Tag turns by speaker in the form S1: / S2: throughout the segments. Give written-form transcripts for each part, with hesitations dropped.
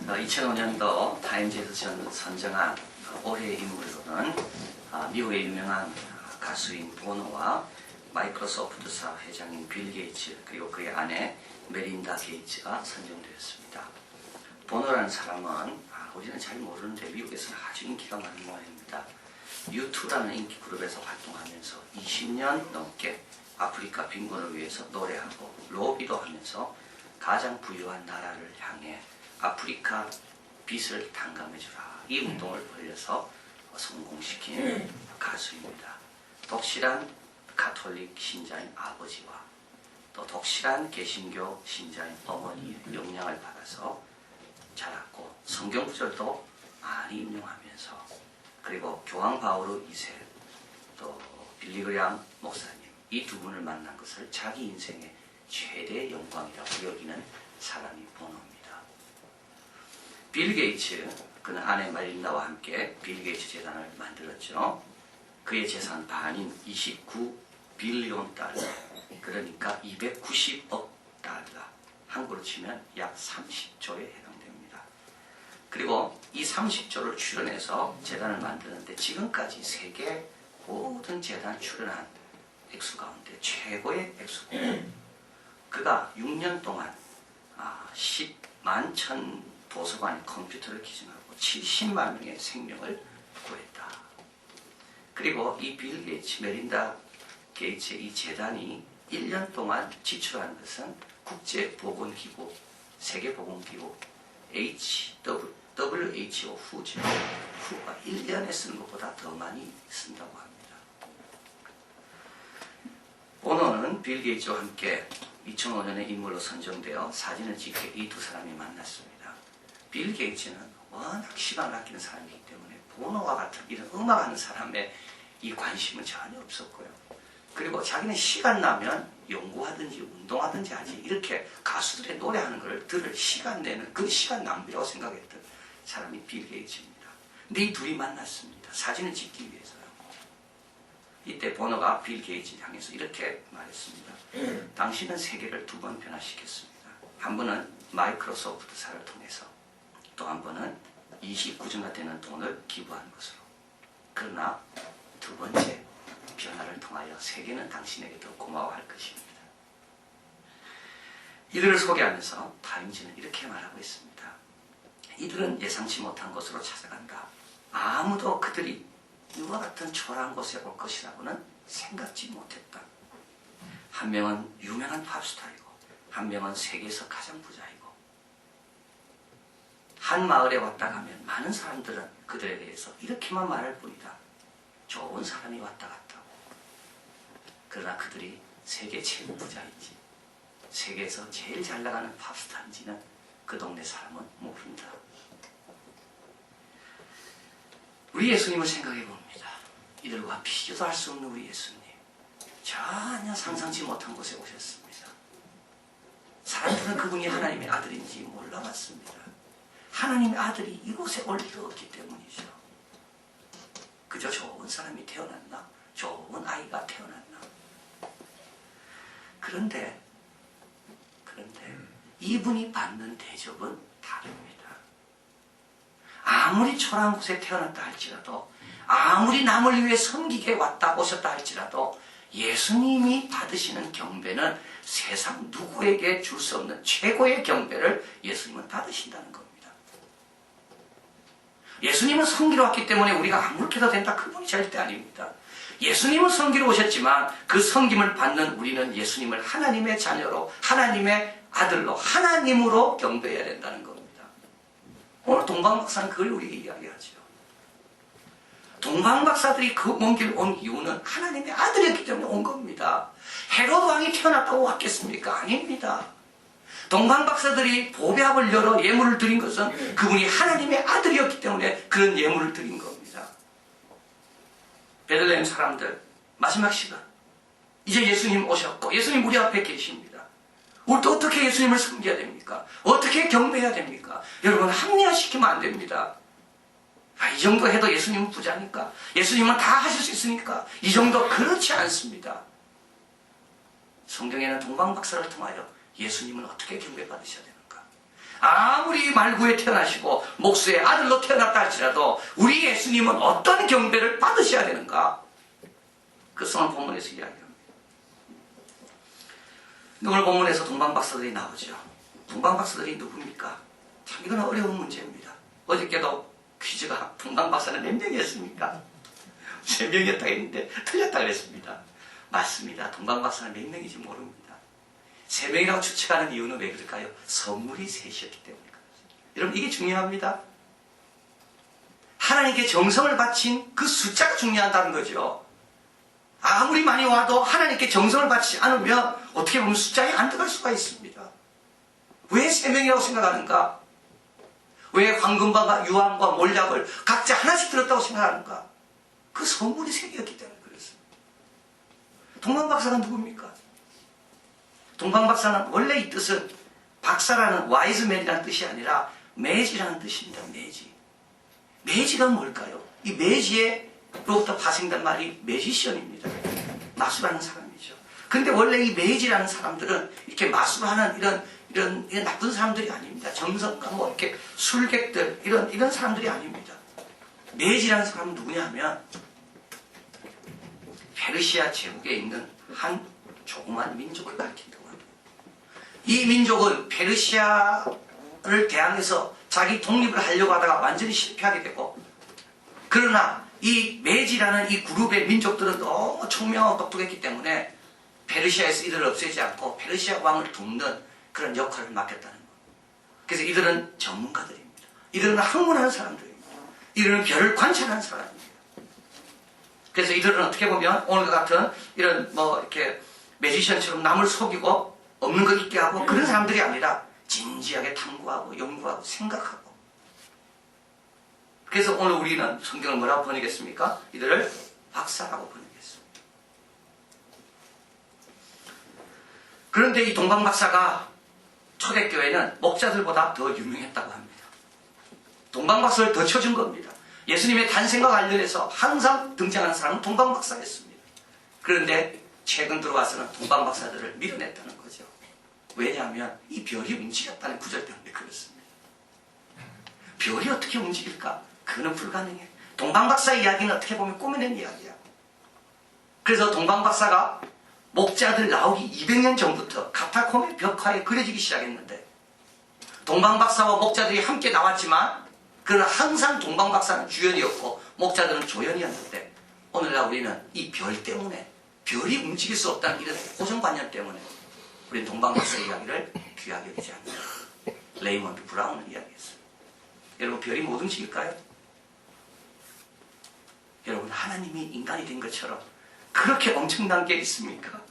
S1: 2005년도 타임즈에서 선정한 올해의 인물로는 미국의 유명한 가수인 보노와 마이크로소프트사 회장인 빌 게이츠 그리고 그의 아내 메린다 게이츠가 선정되었습니다. 보노라는 사람은 우리는 잘 모르는데 미국에서는 아주 인기가 많은 모양입니다. U2라는 인기 그룹에서 활동하면서 20년 넘게 아프리카 빈곤을 위해서 노래하고 로비도 하면서 가장 부유한 나라를 향해 아프리카 빚을 탕감해주라 이 운동을 벌여서 성공시킨 가수입니다. 독실한 가톨릭 신자인 아버지와 또 독실한 개신교 신자인 어머니의 영향을 받아서 자랐고 성경 구절도 많이 인용하면서 그리고 교황 바오로 2세 또 빌리그램 목사님 이 두 분을 만난 것을 자기 인생의 최대의 영광이라고 여기는 사람이 보노입니다. 빌 게이츠 그는 아내 마릴라와 함께 빌 게이츠 재단을 만들었죠. 그의 재산 반인 29빌리온 달러 그러니까 290억 달러 한국으로 치면 약 30조에 해당됩니다. 그리고 이 30조를 출연해서 재단을 만드는데 지금까지 세계 모든 재단 출연한 액수 가운데 최고의 액수고 그가 6년 동안 10만 천 도서관의 컴퓨터를 기증하고 70만 명의 생명을 구했다. 그리고 이 빌 게이츠, 메린다 게이츠의 이 재단이 1년 동안 지출한 것은 국제보건기구, 세계보건기구, WHO 후죠. 후가 1년에 쓰는 것보다 더 많이 쓴다고 합니다. 보노는 빌 게이츠와 함께 2005년에 인물로 선정되어 사진을 찍게 이 두 사람이 만났습니다. 빌 게이츠는 워낙 시간을 아끼는 사람이기 때문에 보노와 같은 이런 음악하는 사람의 이 관심은 전혀 없었고요. 그리고 자기는 시간 나면 연구하든지 운동하든지 하지 이렇게 가수들의 노래하는 걸 들을 시간 내는 그 시간 낭비라고 생각했던 사람이 빌 게이츠입니다. 근데 이 둘이 만났습니다. 사진을 찍기 위해서요. 이때 보노가 빌 게이츠를 향해서 이렇게 말했습니다. 당신은 세계를 두 번 변화시켰습니다. 한 번은 마이크로소프트사를 통해서 또 한 번은 29조나 되는 돈을 기부한 것으로. 그러나 두 번째 변화를 통하여 세계는 당신에게 더 고마워할 것입니다. 이들을 소개하면서 타임즈는 이렇게 말하고 있습니다. 이들은 예상치 못한 곳으로 찾아간다. 아무도 그들이 이와 같은 초라한 곳에 올 것이라고는 생각지 못했다. 한 명은 유명한 팝스타이고 한 명은 세계에서 가장 부자이고 한 마을에 왔다 가면 많은 사람들은 그들에 대해서 이렇게만 말할 뿐이다. 좋은 사람이 왔다 갔다고. 그러나 그들이 세계 최고 부자인지 세계에서 제일 잘 나가는 팝스타인지는 그 동네 사람은 모른다. 우리 예수님을 생각해 봅니다. 이들과 비교도 할 수 없는 우리 예수님. 전혀 상상치 못한 곳에 오셨습니다. 사람들은 그분이 하나님의 아들인지 몰라봤습니다. 하나님의 아들이 이곳에 올 리가 없기 때문이죠. 그저 좋은 사람이 태어났나? 좋은 아이가 태어났나? 그런데 이분이 받는 대접은 다릅니다. 아무리 초라한 곳에 태어났다 할지라도 아무리 남을 위해 섬기게 왔다 오셨다 할지라도 예수님이 받으시는 경배는 세상 누구에게 줄 수 없는 최고의 경배를 예수님은 받으신다는 겁니다. 예수님은 섬기러 왔기 때문에 우리가 아무렇게 해도 된다 그분이 절대 아닙니다. 예수님은 섬기러 오셨지만 그 섬김을 받는 우리는 예수님을 하나님의 자녀로 하나님의 아들로 하나님으로 경배해야 된다는 겁니다. 오늘 동방박사는 그걸 우리에게 이야기하죠. 동방박사들이 그 먼 길 온 이유는 하나님의 아들이었기 때문에 온 겁니다. 헤로드 왕이 태어났다고 왔겠습니까? 아닙니다. 동방박사들이 보배합을 열어 예물을 드린 것은 그분이 하나님의 아들이었기 때문에 그런 예물을 드린 겁니다. 베들레헴 사람들 마지막 시간 이제 예수님 오셨고 예수님 우리 앞에 계십니다. 우리도 어떻게 예수님을 섬겨야 됩니까? 어떻게 경배해야 됩니까? 여러분 합리화시키면 안 됩니다. 이 정도 해도 예수님은 부자니까 예수님은 다 하실 수 있으니까 이 정도 그렇지 않습니다. 성경에는 동방박사를 통하여 예수님은 어떻게 경배받으셔야 되는가? 아무리 말구에 태어나시고 목수의 아들로 태어났다 할지라도 우리 예수님은 어떤 경배를 받으셔야 되는가? 그 오늘 본문에서 이야기합니다. 오늘 본문에서 동방박사들이 나오죠. 동방박사들이 누굽니까? 참 이건 어려운 문제입니다. 어저께도 퀴즈가 동방박사는 몇 명이었습니까? 3명이었다 했는데 틀렸다 그랬습니다. 맞습니다. 동방박사는 몇 명인지 모릅니다. 3명이라고 추측하는 이유는 왜 그럴까요? 선물이 셋이었기 때문에 그렇습니다. 여러분 이게 중요합니다. 하나님께 정성을 바친 그 숫자가 중요하다는 거죠. 아무리 많이 와도 하나님께 정성을 바치지 않으면 어떻게 보면 숫자에 안 들어갈 수가 있습니다. 왜 3명이라고 생각하는가? 왜 황금과 유황과 몰약을 각자 하나씩 들었다고 생각하는가? 그 선물이 3개였기 때문에 그렇습니다. 동방박사가 누굽니까? 동방박사는 원래 이 뜻은 박사라는 와이즈맨이라는 뜻이 아니라 매지라는 뜻입니다. 매지. 매지가 뭘까요? 이 매지로부터 파생된 말이 매지션입니다. 마술하는 사람이죠. 근데 원래 이 매지라는 사람들은 이렇게 마술하는 이런 나쁜 사람들이 아닙니다. 정성가 뭐 이렇게 술객들 이런 사람들이 아닙니다. 매지라는 사람은 누구냐 하면 페르시아 제국에 있는 한 조그만 민족을 가리킨다고 합니다. 이 민족은 페르시아를 대항해서 자기 독립을 하려고 하다가 완전히 실패하게 되고, 그러나 이 매지라는 이 그룹의 민족들은 너무 총명하고 똑똑했기 때문에 페르시아에서 이들을 없애지 않고 페르시아 왕을 돕는 그런 역할을 맡겼다는 것. 그래서 이들은 전문가들입니다. 이들은 학문하는 사람들입니다. 이들은 별을 관찰하는 사람입니다. 그래서 이들은 어떻게 보면 오늘 같은 이런 뭐 이렇게 매지션처럼 남을 속이고 없는 것 있게 하고 그런 사람들이 아니라 진지하게 탐구하고 연구하고 생각하고. 그래서 오늘 우리는 성경을 뭐라고 번역했습니까? 이들을 박사라고 번역했습니다. 그런데 이 동방박사가 초대교회는 목자들보다 더 유명했다고 합니다. 동방박사를 더 쳐준 겁니다. 예수님의 탄생과 관련해서 항상 등장하는 사람은 동방박사였습니다. 그런데 최근 들어와서는 동방박사들을 밀어냈다는 거죠. 왜냐하면 이 별이 움직였다는 구절 때문에 그렇습니다. 별이 어떻게 움직일까? 그거는 불가능해. 동방박사 이야기는 어떻게 보면 꾸며낸 이야기야. 그래서 동방박사가 목자들 나오기 200년 전부터 카타콤의 벽화에 그려지기 시작했는데, 동방박사와 목자들이 함께 나왔지만 그러나 항상 동방박사는 주연이었고 목자들은 조연이었는데, 오늘날 우리는 이 별 때문에, 별이 움직일 수 없다는 이런 고정관념 때문에 우리는 동방박사 이야기를 귀하게 여기지 않는다. 레이먼드 브라운은 이야기했어요. 여러분, 별이 못 움직일까요? 여러분, 하나님이 인간이 된 것처럼 그렇게 엄청난 게 있습니까?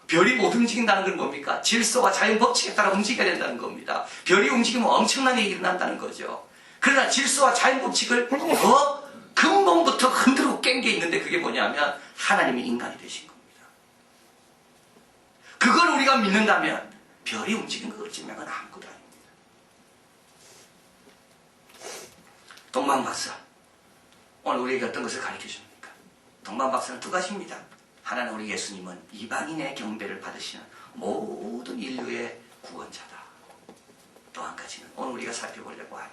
S1: 별이 못 움직인다는 건 뭡니까? 질서와 자연 법칙에 따라 움직여야 된다는 겁니다. 별이 움직이면 엄청난 일이 일어난다는 거죠. 그러나 질서와 자연 법칙을 더 근본부터 흔들고 깬 게 있는데, 그게 뭐냐면 하나님이 인간이 되신 겁니다. 그걸 우리가 믿는다면 별이 움직이는 것 어찌면 아무것도 아닙니다. 동방박사, 오늘 우리에게 어떤 것을 가르쳐 줍니까? 동방박사는 두 가지입니다. 하나는 우리 예수님은 이방인의 경배를 받으시는 모든 인류의 구원자다. 또 한 가지는 오늘 우리가 살펴보려고 할,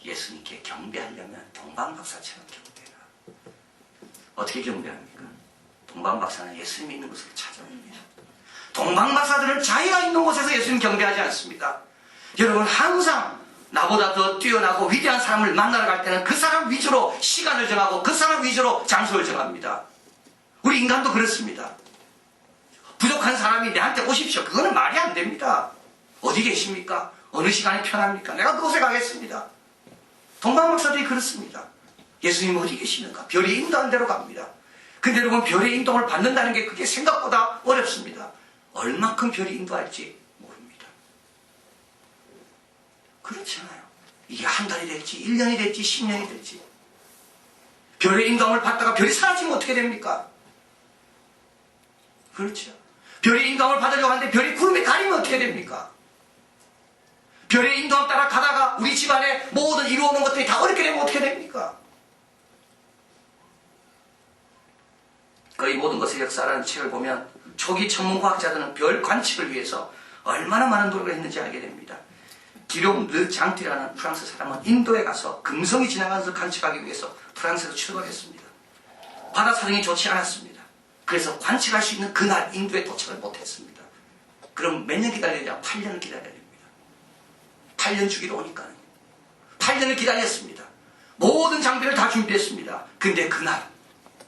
S1: 예수님께 경배하려면 동방박사처럼 경배해라. 어떻게 경배합니까? 동방박사는 예수님이 있는 곳을 찾아옵니다. 동방박사들은 자기가 있는 곳에서 예수님 경배하지 않습니다. 여러분, 항상 나보다 더 뛰어나고 위대한 사람을 만나러 갈 때는 그 사람 위주로 시간을 정하고 그 사람 위주로 장소를 정합니다. 우리 인간도 그렇습니다. 부족한 사람이 내한테 오십시오. 그거는 말이 안 됩니다. 어디 계십니까? 어느 시간이 편합니까? 내가 그곳에 가겠습니다. 동방박사들이 그렇습니다. 예수님 어디 계시는가? 별이 인도한 대로 갑니다. 근데 여러분, 별의 인도를 받는다는 게 그게 생각보다 어렵습니다. 얼만큼 별이 인도할지 모릅니다. 그렇잖아요. 이게 한 달이 될지 1년이 될지 10년이 될지. 별의 인도함을 받다가 별이 사라지면 어떻게 됩니까? 그렇죠. 별의 인도함을 받으려고 하는데 별이 구름에 가리면 어떻게 됩니까? 별의 인도함 따라 가다가 우리 집안에 모든 이루어오는 것들이 다 어렵게 되면 어떻게 됩니까? 거의 모든 것의 역사라는 책을 보면 초기 천문과학자들은 별 관측을 위해서 얼마나 많은 노력을 했는지 알게 됩니다. 기럝 르 장티라는 프랑스 사람은 인도에 가서 금성이 지나가는 것을 관측하기 위해서 프랑스로 출발했습니다. 바다 사정이 좋지 않았습니다. 그래서 관측할 수 있는 그날 인도에 도착을 못했습니다. 그럼 몇 년 기다려야 8년을 기다려야 됩니다. 8년 주기로 오니까요. 8년을 기다렸습니다. 모든 장비를 다 준비했습니다. 근데 그날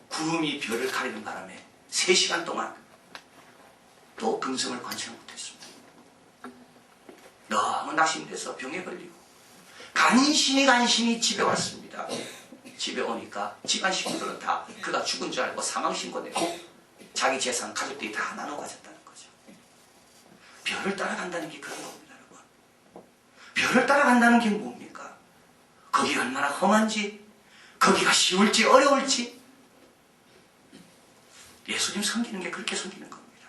S1: 구름이 별을 가리는 바람에 3시간 동안 또 금성을 관측을 못했습니다. 너무 낙심돼서 병에 걸리고 간신히 집에 왔습니다. 집에 오니까 집안 식구들은 다 그가 죽은 줄 알고 사망신고 내고 자기 재산 가족들이 다 나눠 가졌다는 거죠. 별을 따라간다는 게 그런 겁니다, 여러분. 별을 따라간다는 게 뭡니까? 거기가 얼마나 험한지, 거기가 쉬울지 어려울지. 예수님 섬기는 게 그렇게 섬기는 겁니다.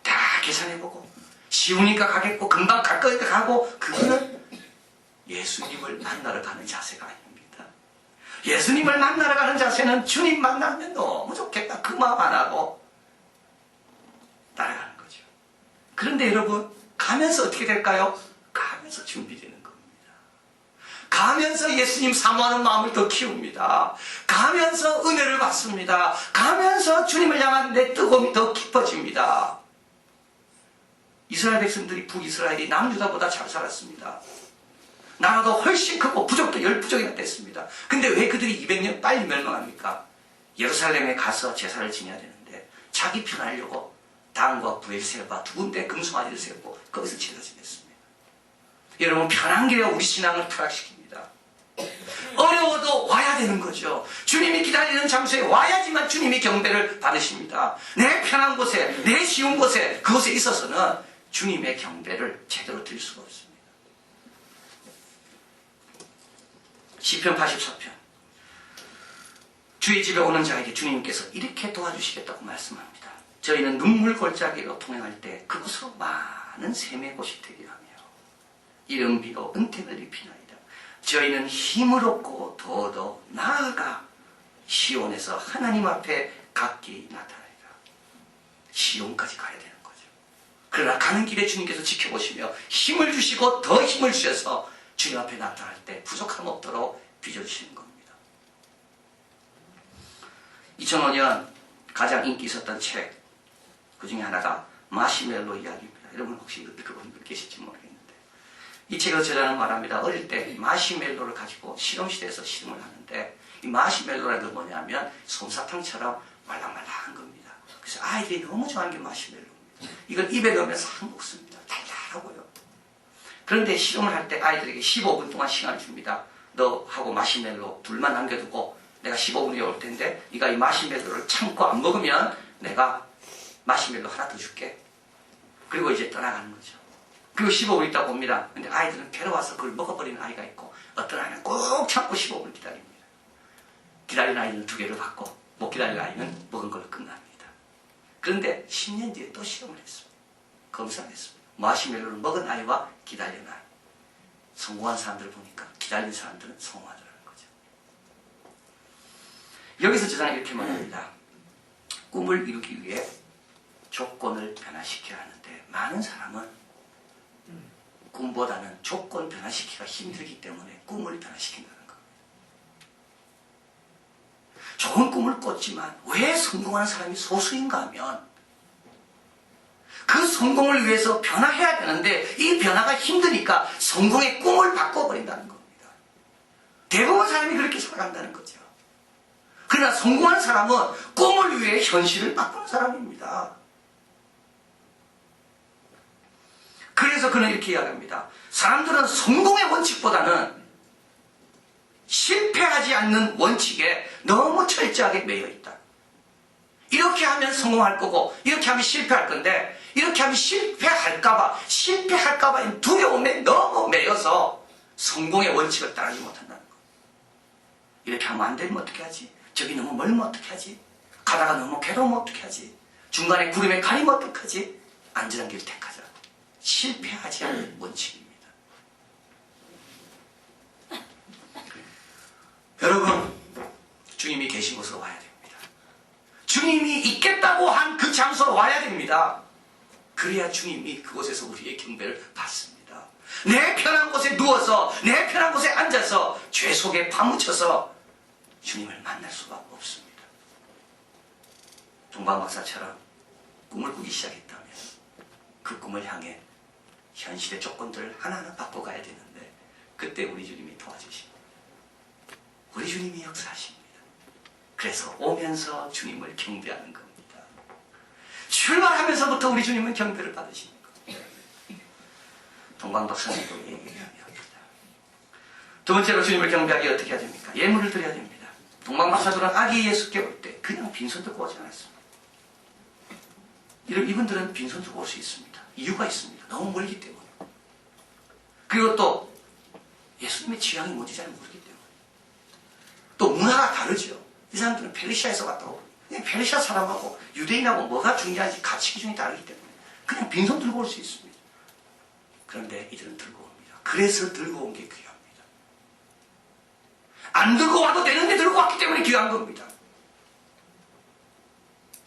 S1: 다 계산해보고 쉬우니까 가겠고 금방 갈 거니까 가고, 그거는 예수님을 만나러 가는 자세가 아닙니다. 예수님을 만나러 가는 자세는 주님 만나면 너무 좋겠다 그 마음 안 하고 따라가는 거죠. 그런데 여러분, 가면서 어떻게 될까요? 가면서 준비되는 겁니다. 가면서 예수님 사모하는 마음을 더 키웁니다. 가면서 은혜를 받습니다. 가면서 주님을 향한 내 뜨거움이 더 깊어집니다. 이스라엘 백성들이 북이스라엘이 남유다보다 잘 살았습니다. 나라도 훨씬 크고 부족도 10부족이나 됐습니다. 근데 왜 그들이 200년 빨리 멸망합니까? 예루살렘에 가서 제사를 지내야 되는데 자기 편하려고 단과 부엘세바 2군데 금송아지를 세우고 거기서 제사 지냈습니다. 여러분, 편한 길에 우리 신앙을 타락시킵니다. 어려워도 와야 되는 거죠. 주님이 기다리는 장소에 와야지만 주님이 경배를 받으십니다. 내 편한 곳에, 내 쉬운 곳에, 그곳에 있어서는 주님의 경배를 제대로 드릴 수가 없습니다. 시편 84편. 주의 집에 오는 자에게 주님께서 이렇게 도와주시겠다고 말씀합니다. 저희는 눈물 골짜기로 통행할 때 그곳으로 많은 샘의 곳이 되리라며 이른 비로 은택을 입히나이다. 저희는 힘을 얻고 더더 나아가 시온에서 하나님 앞에 각기 나타나리라. 시온까지 가야 되는 거죠. 그러나 가는 길에 주님께서 지켜보시며 힘을 주시고 더 힘을 주셔서 주님 앞에 나타날 때 부족함 없도록 빚어주시는 겁니다. 2005년 가장 인기 있었던 책, 그 중에 하나가 마시멜로 이야기입니다. 여러분 혹시 읽어본 분 계실지 모르겠는데, 이 책의 저자는 말합니다. 어릴 때 마시멜로를 가지고 실험실에서 실험을 하는데, 이 마시멜로라는 게 뭐냐면 솜사탕처럼 말랑말랑한 겁니다. 그래서 아이들이 너무 좋아하는 게 마시멜로입니다. 이걸 입에 넣으면서 한 먹습니다. 달달하고요. 그런데 실험을 할 때 아이들에게 15분 동안 시간을 줍니다. 너하고 마시멜로 둘만 남겨두고 내가 15분 후에 올 텐데 네가 이 마시멜로를 참고 안 먹으면 내가 마시멜로 하나 더 줄게. 그리고 이제 떠나가는 거죠. 그리고 15분 있다 봅니다. 근데 아이들은 괴로워서 그걸 먹어버리는 아이가 있고, 어떤 아이는 꼭 참고 15분을 기다립니다. 기다리는 아이는 2개를 받고 못 기다리는 아이는 먹은 걸로 끝납니다. 그런데 10년 뒤에 또 실험을 했습니다. 검사를 했습니다. 마시멜로를 먹은 아이와 기다리는 아이. 성공한 사람들을 보니까 기다리는 사람들은 성공하더라는 거죠. 여기서 저자는 이렇게 말합니다. 꿈을 이루기 위해 조건을 변화시켜야 하는데 많은 사람은 꿈보다는 조건 변화시키기가 힘들기 때문에 꿈을 변화시킨다는 겁니다. 좋은 꿈을 꿨지만 왜 성공하는 사람이 소수인가 하면 그 성공을 위해서 변화해야 되는데 이 변화가 힘드니까 성공의 꿈을 바꿔버린다는 겁니다. 대부분 사람이 그렇게 살아간다는 거죠. 그러나 성공한 사람은 꿈을 위해 현실을 바꾸는 사람입니다. 그래서 그는 이렇게 이야기합니다. 사람들은 성공의 원칙보다는 실패하지 않는 원칙에 너무 철저하게 매여 있다. 이렇게 하면 성공할 거고 이렇게 하면 실패할 건데, 이렇게 하면 실패할까봐 이 두려움에 너무 매여서 성공의 원칙을 따르지 못한다는 거. 이렇게 하면 안 되면 어떻게 하지? 저기 너무 멀면 어떻게 하지? 가다가 너무 괴로우면 어떻게 하지? 중간에 구름에 가리면 어떡하지? 안전한 길을 택하자. 실패하지 않는 원칙입니다. 여러분, 주님이 계신 곳으로 와야 됩니다. 주님이 있겠다고 한 그 장소로 와야 됩니다. 그래야 주님이 그곳에서 우리의 경배를 받습니다. 내 편한 곳에 누워서 내 편한 곳에 앉아서 죄 속에 파묻혀서 주님을 만날 수가 없습니다. 동방 박사처럼 꿈을 꾸기 시작했다면 그 꿈을 향해 현실의 조건들을 하나하나 바꿔가야 되는데 그때 우리 주님이 도와주십니다. 우리 주님이 역사하십니다. 그래서 오면서 주님을 경배하는 겁니다. 출발하면서부터 우리 주님은 경배를 받으시는 겁니다. 동방 박사님도 얘기합니다. 두 번째로 주님을 경배하기 어떻게 해야 됩니까? 예물을 드려야 됩니다. 동방 박사들은 아기 예수께 올 때 그냥 빈손 들고 오지 않았습니다. 이분들은 빈손 들고 올 수 있습니다. 이유가 있습니다. 너무 멀기 때문에. 그리고 또 예수님의 취향이 뭔지 잘 모르기 때문에. 또 문화가 다르죠. 이 사람들은 페르시아에서 왔다 오고 그냥 페르시아 사람하고 유대인하고 뭐가 중요한지 가치 기준이 다르기 때문에 그냥 빈손 들고 올 수 있습니다. 그런데 이들은 들고 옵니다. 그래서 들고 온 게 귀합니다. 안 들고 와도 되는데 들고 왔기 때문에 귀한 겁니다.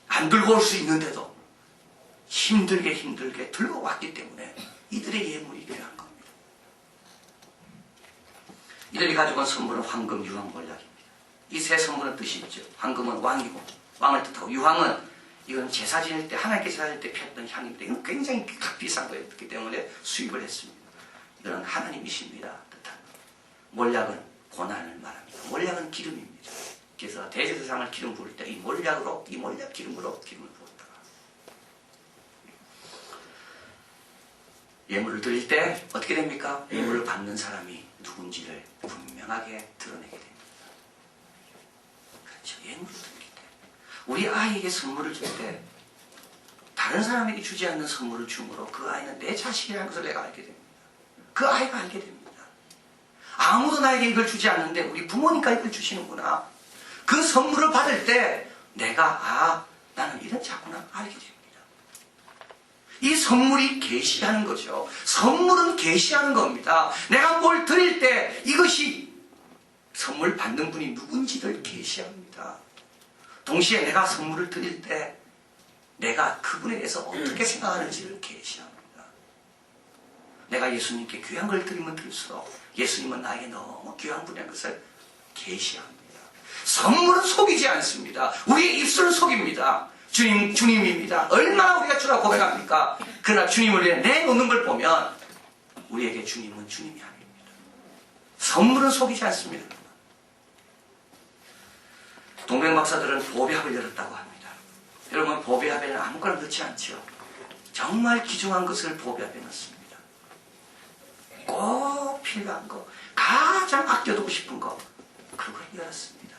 S1: 안 들고 올 수 있는데도 힘들게 들고 왔기 때문에 이들의 예물이 귀한 겁니다. 이들이 가지고 온 선물은 황금, 유황, 몰약입니다. 이 세 선물은 뜻이 있죠. 황금은 왕이고 왕을 뜻하고 유황은 이건 제사 지낼 때 하나님께 제사 지낼 때 폈던 향입니다. 이건 굉장히 비싼 거였기 때문에 수입을 했습니다. 이건 하나님이십니다. 뜻한 몰약은 고난을 말합니다. 몰약은 기름입니다. 그래서 대제사장을 기름 부을 때 이 몰약 기름으로 기름을 부었다가 예물을 드릴 때 어떻게 됩니까? 예물을 받는 사람이 누군지를 분명하게 드러내게 됩니다. 그렇죠. 예물을 드릴 때 우리 아이에게 선물을 줄 때 다른 사람에게 주지 않는 선물을 줌으로 그 아이는 내 자식이라는 것을 내가 알게 됩니다. 그 아이가 알게 됩니다. 아무도 나에게 이걸 주지 않는데 우리 부모님과 이걸 주시는구나. 그 선물을 받을 때 내가 나는 이런 자구나 알게 됩니다. 이 선물이 계시하는 거죠. 선물은 계시하는 겁니다. 내가 뭘 드릴 때 이것이 선물 받는 분이 누군지를 계시합니다. 동시에 내가 선물을 드릴 때 내가 그분에 대해서 어떻게 생각하는지를 계시합니다. 내가 예수님께 귀한 걸 드리면 드릴수록 예수님은 나에게 너무 귀한 분이라는 것을 계시합니다. 선물은 속이지 않습니다. 우리의 입술은 속입니다. 주님입니다. 얼마나 우리가 주라고 고백합니까? 그러나 주님을 위해 내놓는 걸 보면 우리에게 주님은 주님이 아닙니다. 선물은 속이지 않습니다. 동백박사들은 보배합을 열었다고 합니다. 여러분 보배합에는 아무거나 넣지 않죠. 정말 귀중한 것을 보배합에 넣습니다. 꼭 필요한 거, 가장 아껴두고 싶은 거, 그걸 열었습니다.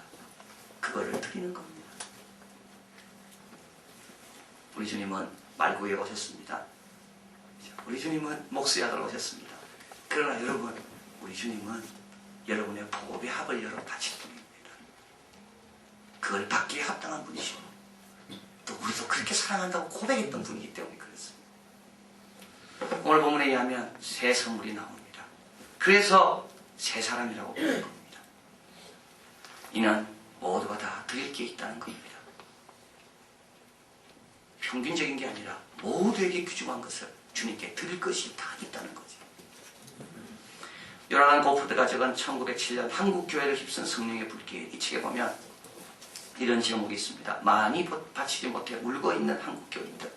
S1: 그거를 드리는 겁니다. 우리 주님은 말구에 오셨습니다. 우리 주님은 목수야들 오셨습니다. 그러나 여러분, 우리 주님은 여러분의 보배 합을 열어 바친 분입니다. 그걸 받기에 합당한 분이시고 또 우리도 그렇게 사랑한다고 고백했던 분이기 때문에 그렇습니다. 오늘 본문에 의하면 새 선물이 나옵니다. 그래서 새 사람이라고 부르는 겁니다. 이는 모두가 다 드릴 게 있다는 겁니다. 평균적인 게 아니라 모두에게 귀중한 것을 주님께 드릴 것이 다 있다는 거죠. 요란한 고프드가 적은 1907년 한국교회를 휩쓴 성령의 불길, 이 책에 보면 이런 제목이 있습니다. 많이 바치지 못해 울고 있는 한국교인들.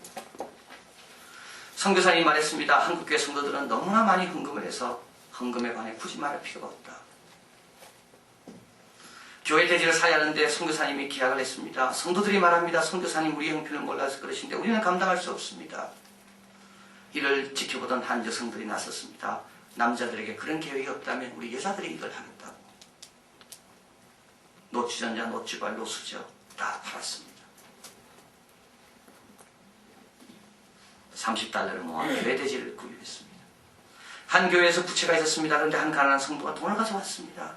S1: 선교사님이 말했습니다. 한국교회 성도들은 너무나 많이 헌금을 해서 헌금에 관해 굳이 말할 필요가 없다. 교회 대지를 사야 하는데 선교사님이 기약을 했습니다. 성도들이 말합니다. 선교사님 우리 형편을 몰라서 그러신데 우리는 감당할 수 없습니다. 이를 지켜보던 한 여성들이 나섰습니다. 남자들에게 그런 계획이 없다면 우리 여자들이 이걸 하겠다고. 노추전자, 노추발, 노수저 다 팔았습니다. 30달러를 모아 교회 대지를 구입했습니다. 한 교회에서 부채가 있었습니다. 그런데 한 가난한 성도가 돈을 가져왔습니다.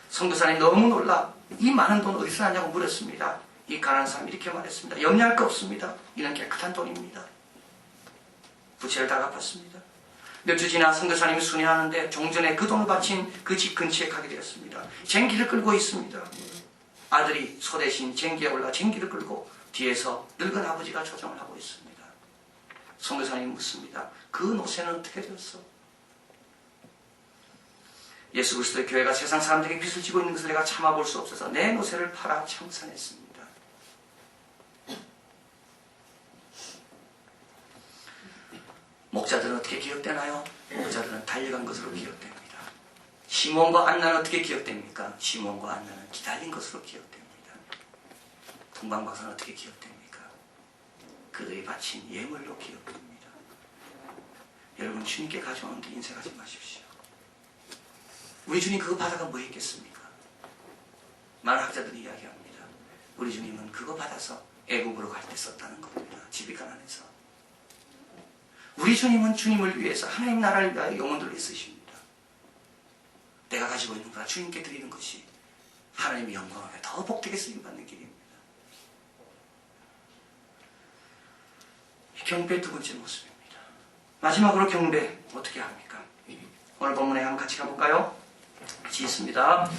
S1: 선교사님 너무 놀라 이 많은 돈 어디서 났냐고 물었습니다. 이 가난한 사람이 이렇게 말했습니다. 염려할 거 없습니다. 이는 깨끗한 돈입니다. 부채를 다 갚았습니다. 몇 주 지나 선교사님이 순회하는데 종전에 그 돈을 바친 그 집 근처에 가게 되었습니다. 쟁기를 끌고 있습니다. 아들이 소 대신 쟁기에 올라 쟁기를 끌고 뒤에서 늙은 아버지가 조정을 하고 있습니다. 선교사님이 묻습니다. 그 노새는 어떻게 되었어? 예수 그리스도의 교회가 세상 사람들에게 빚을 지고 있는 것을 내가 참아볼 수 없어서 내 노새를 팔아 청산했습니다. 목자들은 어떻게 기억되나요? 목자들은 달려간 것으로 기억됩니다. 시몬과 안나는 어떻게 기억됩니까? 시몬과 안나는 기다린 것으로 기억됩니다. 동방박사는 어떻게 기억됩니까? 그들이 바친 예물로 기억됩니다. 여러분, 주님께 가져오는데 인색하지 마십시오. 우리 주님 그거 받아가 뭐 했겠습니까? 많은 학자들이 이야기합니다. 우리 주님은 그거 받아서 애국으로 갈 때 썼다는 겁니다. 집이 가난해서. 우리 주님은 주님을 위해서, 하나님 나라를 위하여 영혼들을 쓰십니다. 내가 가지고 있는 거라 주님께 드리는 것이 하나님의 영광에 더 복되게 쓰임받는 길입니다. 경배 두 번째 모습입니다. 마지막으로 경배 어떻게 합니까? 오늘 본문에 한번 같이 가볼까요? 같이 읽습니다.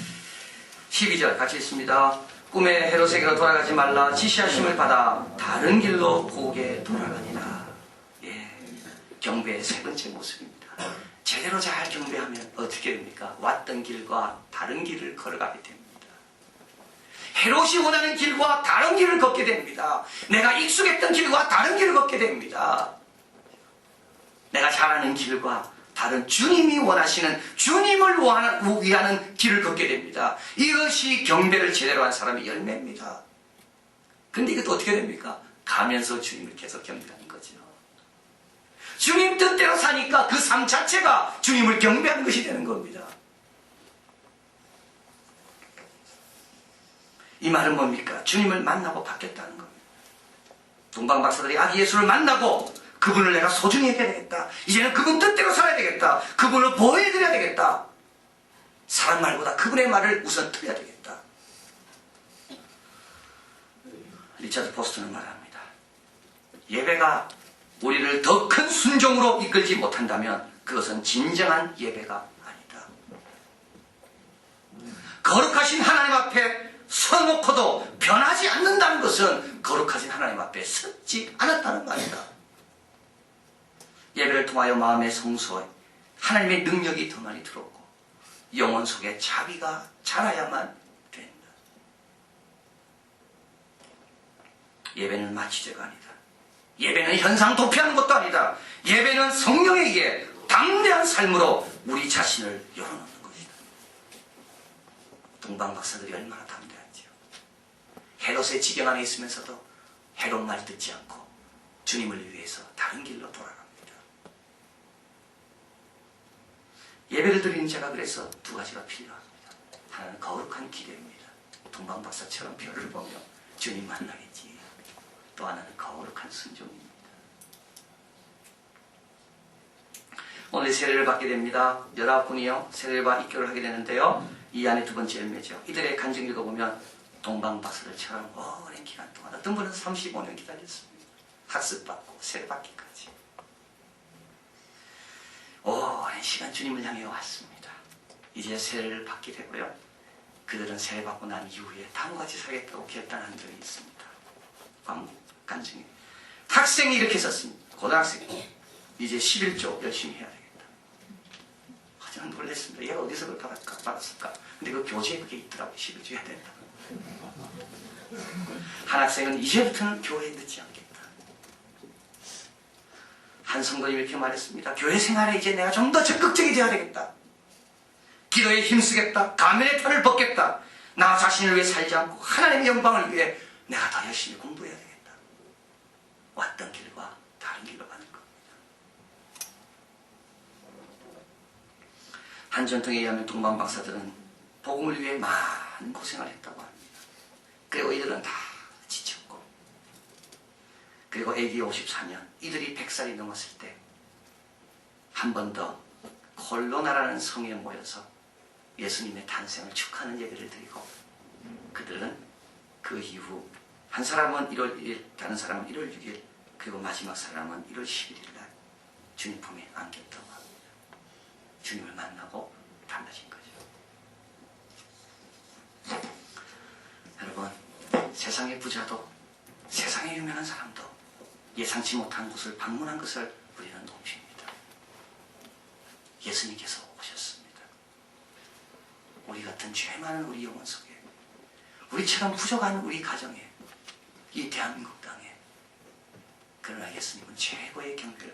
S1: 12절 같이 읽습니다. 꿈에 헤롯에게로 돌아가지 말라. 지시하심을 받아 다른 길로 고개 돌아가니라. 예, 경배의 세 번째 모습입니다. 제대로 잘 경배하면 어떻게 됩니까? 왔던 길과 다른 길을 걸어가게 됩니다. 헤롯이 원하는 길과 다른 길을 걷게 됩니다. 내가 익숙했던 길과 다른 길을 걷게 됩니다. 내가 잘 아는 길과 다른 주님이 원하시는, 주님을 위하는 길을 걷게 됩니다. 이것이 경배를 제대로 한 사람의 열매입니다. 그런데 이것도 어떻게 됩니까? 가면서 주님을 계속 경배하는 거죠. 주님 뜻대로 사니까 그 삶 자체가 주님을 경배하는 것이 되는 겁니다. 이 말은 뭡니까? 주님을 만나고 바뀌었다는 겁니다. 동방박사들이 아기 예수를 만나고 그분을 내가 소중히 해야 되겠다. 이제는 그분 뜻대로 살아야 되겠다. 그분을 보호해드려야 되겠다. 사람 말보다 그분의 말을 우선 들어야 되겠다. 리차드 포스트는 말합니다. 예배가 우리를 더 큰 순종으로 이끌지 못한다면 그것은 진정한 예배가 아니다. 거룩하신 하나님 앞에 서놓고도 변하지 않는다는 것은 거룩하신 하나님 앞에 섰지 않았다는 말이다. 예배를 통하여 마음의 성소에 하나님의 능력이 더 많이 들어오고 영혼 속에 자비가 자라야만 된다. 예배는 마취제가 아니다. 예배는 현상 도피하는 것도 아니다. 예배는 성령에 의해 담대한 삶으로 우리 자신을 열어놓는 것이다. 동방박사들이 얼마나 담대한지요. 헤롯의 지경 안에 있으면서도 헤롯 말 듣지 않고 주님을 위해서 다른 길로 돌아갑니다. 예배를 드리는 자가 그래서 두 가지가 필요합니다. 하나는 거룩한 기대입니다. 동방박사처럼 별을 보며 주님 만나겠지. 또 하나는 거룩한 순종입니다. 오늘 세례를 받게 됩니다. 19분이요. 세례와 입교를 하게 되는데요. 이 안에 두 번째 열매죠. 이들의 간증 읽어보면 동방박사들처럼 오랜 기간 동안, 어떤 분은 35년 기다렸습니다. 학습받고 세례받기까지. 오랜 시간 주님을 향해 왔습니다. 이제 세례를 받게 되고요. 그들은 세례받고 난 이후에 다음과 같이 살겠다고 결단한 적이 있습니다. 간증이. 학생이 이렇게 썼습니다. 고등학생이. 이제 11조 열심히 해야 되겠다. 하지만 놀랐습니다. 얘가 어디서 그걸 받았을까? 근데 그 교재에 그게 있더라고요. 11조 해야 된다. 한 학생은 이제부터는 교회에 늦지 않겠다. 한 성도님이 이렇게 말했습니다. 교회 생활에 이제 내가 좀 더 적극적이 되어야 되겠다. 기도에 힘쓰겠다. 가면의 탈을 벗겠다. 나 자신을 위해 살지 않고 하나님의 영광을 위해 내가 더 열심히 공부해야 되겠다. 왔던 길과 다른 길로 가는 겁니다. 한 전통에 의하면 동방박사들은 복음을 위해 많은 고생을 했다고 합니다. 그리고 이들은 다 지쳤고, 그리고 AD 54년 이들이 100살이 넘었을 때 한 번 더 콜로나라는 성에 모여서 예수님의 탄생을 축하하는 예배를 드리고, 그들은 그 이후 한 사람은 1월 1일, 다른 사람은 1월 6일, 그리고 마지막 사람은 1월 11일 날 주님 품에 안겼다고 합니다. 주님을 만나고 달라진 거죠. 여러분, 세상의 부자도, 세상의 유명한 사람도 예상치 못한 곳을 방문한 것을 우리는 높입니다. 예수님께서 오셨습니다. 우리 같은 죄 많은 우리 영혼 속에, 우리처럼 부족한 우리 가정에, 이 대한민국 땅에, 그러나 예수님은 최고의 경배,